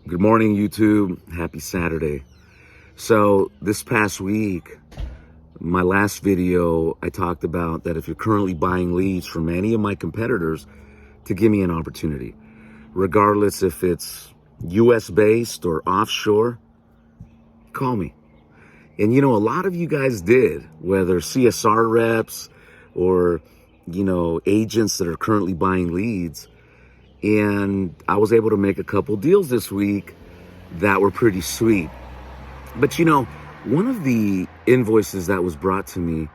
Good morning, YouTube. Happy Saturday. So this past week, my last video, I talked about that if you're currently buying leads from any of my competitors, to give me an opportunity, regardless if it's US based or offshore, call me. And a lot of you guys did, whether CSR reps or, agents that are currently buying leads. And I was able to make a couple deals this week that were pretty sweet. But one of the invoices that was brought to me,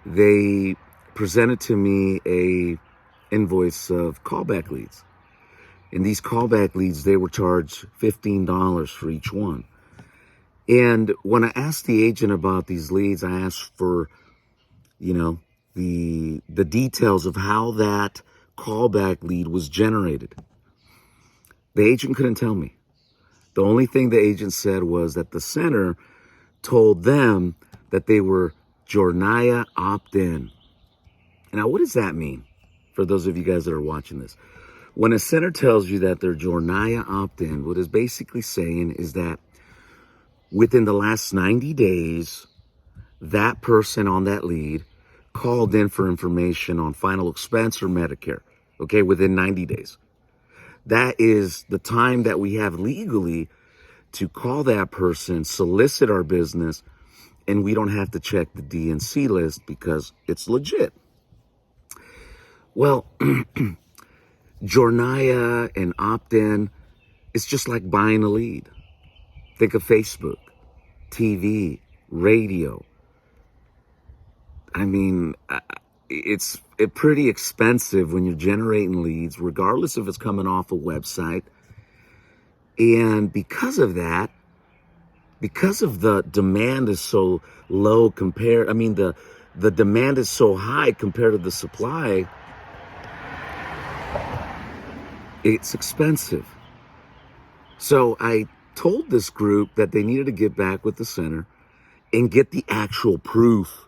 they presented to me a invoice of callback leads. And these callback leads, they were charged $15 for each one. And when I asked the agent about these leads, I asked for, the details of how that callback lead was generated. The agent couldn't tell me. The only thing the agent said was that the center told them that they were JORNAYA opt-in. Now, what does that mean for those of you guys that are watching this? When a center tells you that they're JORNAYA opt-in, what it's basically saying is that within the last 90 days, that person on that lead called in for information on final expense or Medicare, okay, within 90 days. That is the time that we have legally to call that person, solicit our business, and we don't have to check the DNC list because it's legit. Well, JORNAYA and opt-in, it's just like buying a lead. Think of Facebook, TV, radio. I mean, it's pretty expensive when you're generating leads, regardless if it's coming off a website. And because of that, because of the demand is so low the demand is so high compared to the supply, it's expensive. So I told this group that they needed to get back with the center and get the actual proof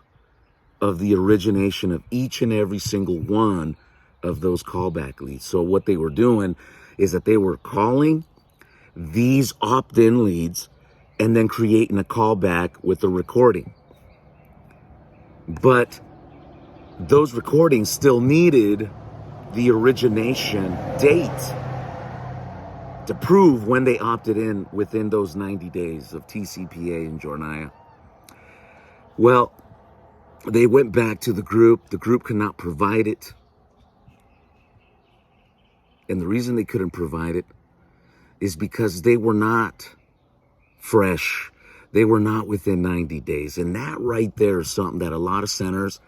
of the origination of each and every single one of those callback leads. So what they were doing is that they were calling these opt-in leads and then creating a callback with a recording. But those recordings still needed the origination date to prove when they opted in within those 90 days of TCPA and JORNAYA. Well, they went back to the group. The group could not provide it. And the reason they couldn't provide it is because they were not fresh. They were not within 90 days. And that right there is something that a lot of centers,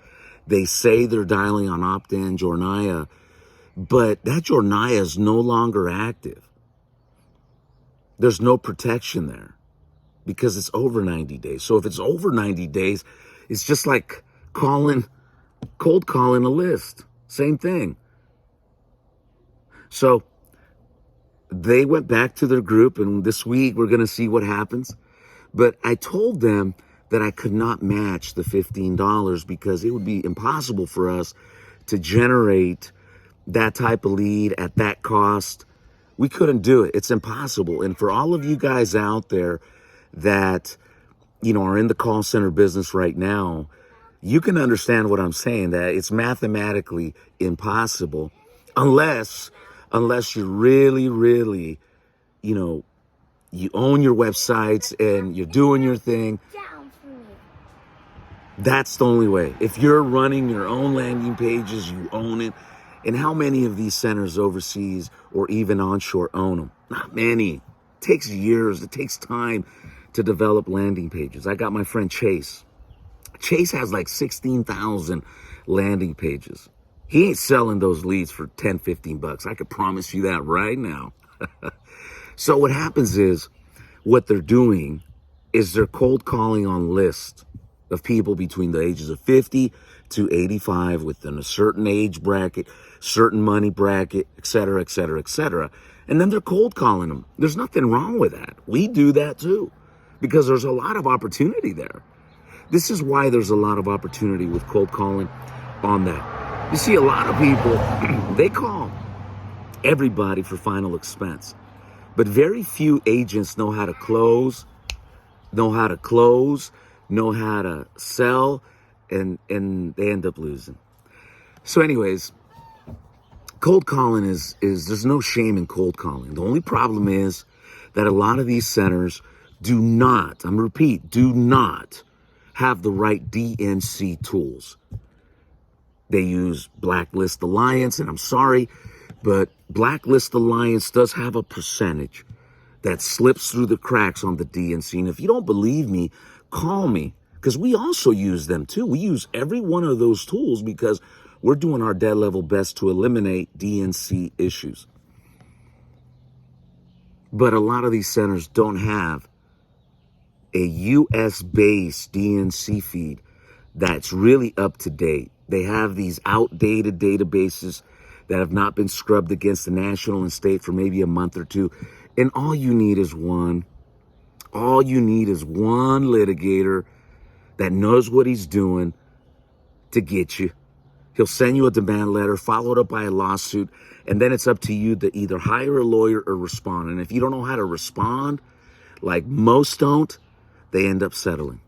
they say they're dialing on opt-in, JORNAYA, but that JORNAYA is no longer active. There's no protection there because it's over 90 days. So if it's over 90 days, it's just like cold calling a list. Same thing. So they went back to their group, and this week we're going to see what happens. But I told them that I could not match the $15 because it would be impossible for us to generate that type of lead at that cost. We couldn't do it. It's impossible. And for all of you guys out there that, are in the call center business right now, you can understand what I'm saying, that it's mathematically impossible unless you're really, really, you own your websites and you're doing your thing. That's the only way. If you're running your own landing pages, you own it. And how many of these centers overseas or even onshore own them? Not many. It takes years. It takes time to develop landing pages. I got my friend Chase. Chase has like 16,000 landing pages. He ain't selling those leads for 10, 15 bucks. I could promise you that right now. So what happens is, what they're doing is they're cold calling on lists of people between the ages of 50 to 85 within a certain age bracket, certain money bracket, et cetera, et cetera, et cetera. And then they're cold calling them. There's nothing wrong with that. We do that too, because there's a lot of opportunity there. This is why there's a lot of opportunity with cold calling on that. You see, a lot of people, they call everybody for final expense. But very few agents know how to close, know how to sell, and they end up losing. So anyways, cold calling is there's no shame in cold calling. The only problem is that a lot of these centers do not have the right DNC tools. They use Blacklist Alliance, and I'm sorry, but Blacklist Alliance does have a percentage that slips through the cracks on the DNC. And if you don't believe me, call me, because we also use them too. We use every one of those tools because we're doing our dead level best to eliminate DNC issues. But a lot of these centers don't have a US-based DNC feed that's really up to date. They have these outdated databases that have not been scrubbed against the national and state for maybe a month or two. And all you need is one litigator that knows what he's doing to get you. He'll send you a demand letter, followed up by a lawsuit, and then it's up to you to either hire a lawyer or respond. And if you don't know how to respond, like most don't, they end up settling.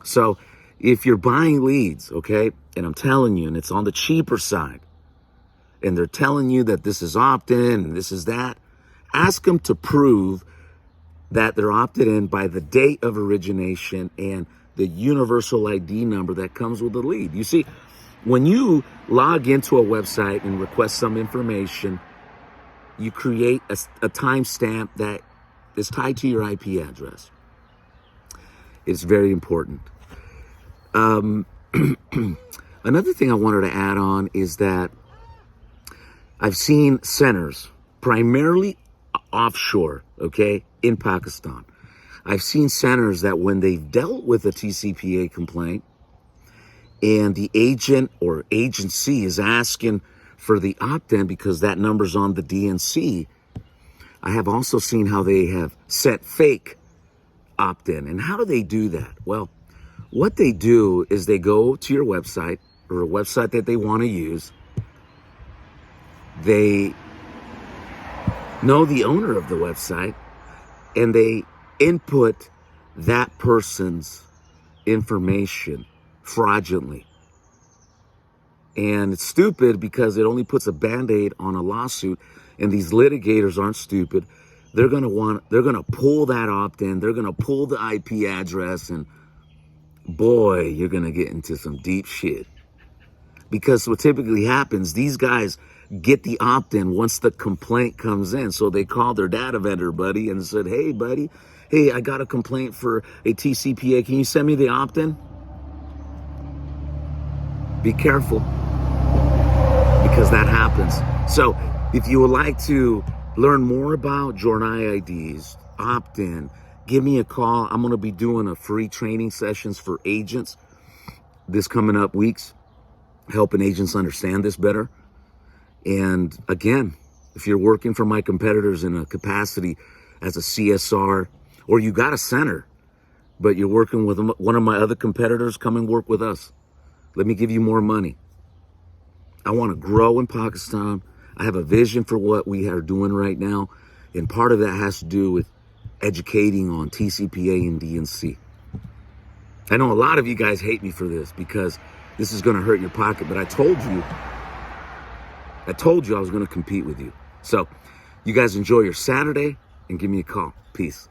So if you're buying leads, okay, and I'm telling you, and it's on the cheaper side, and they're telling you that this is opt-in and this is that, ask them to prove that they're opted in by the date of origination and the universal ID number that comes with the lead. You see, when you log into a website and request some information, you create a timestamp that is tied to your IP address. It's very important. Another thing I wanted to add on is that I've seen centers, primarily offshore, okay, in Pakistan. I've seen centers that when they've dealt with a TCPA complaint and the agent or agency is asking for the opt-in because that number's on the DNC, I have also seen how they have set fake opt-in. And how do they do that? Well, what they do is they go to your website or a website that they want to use. They know the owner of the website and they input that person's information fraudulently. And it's stupid because it only puts a Band-Aid on a lawsuit, and these litigators aren't stupid. They're going to pull that opt-in, they're going to pull the IP address, and boy, you're going to get into some deep shit. Because what typically happens, these guys get the opt-in once the complaint comes in. So they call their data vendor buddy and said, hey buddy, hey, I got a complaint for a TCPA. Can you send me the opt-in? Be careful, because that happens. So if you would like to learn more about JORNAYA IDs, opt-in, give me a call. I'm going to be doing a free training sessions for agents this coming up weeks, helping agents understand this better. And again, if you're working for my competitors in a capacity as a CSR, or you got a center, but you're working with one of my other competitors, come and work with us. Let me give you more money. I want to grow in Pakistan. I have a vision for what we are doing right now. And part of that has to do with educating on TCPA and DNC. I know a lot of you guys hate me for this because this is going to hurt your pocket, but I told you I was going to compete with you. So you guys enjoy your Saturday and give me a call. Peace.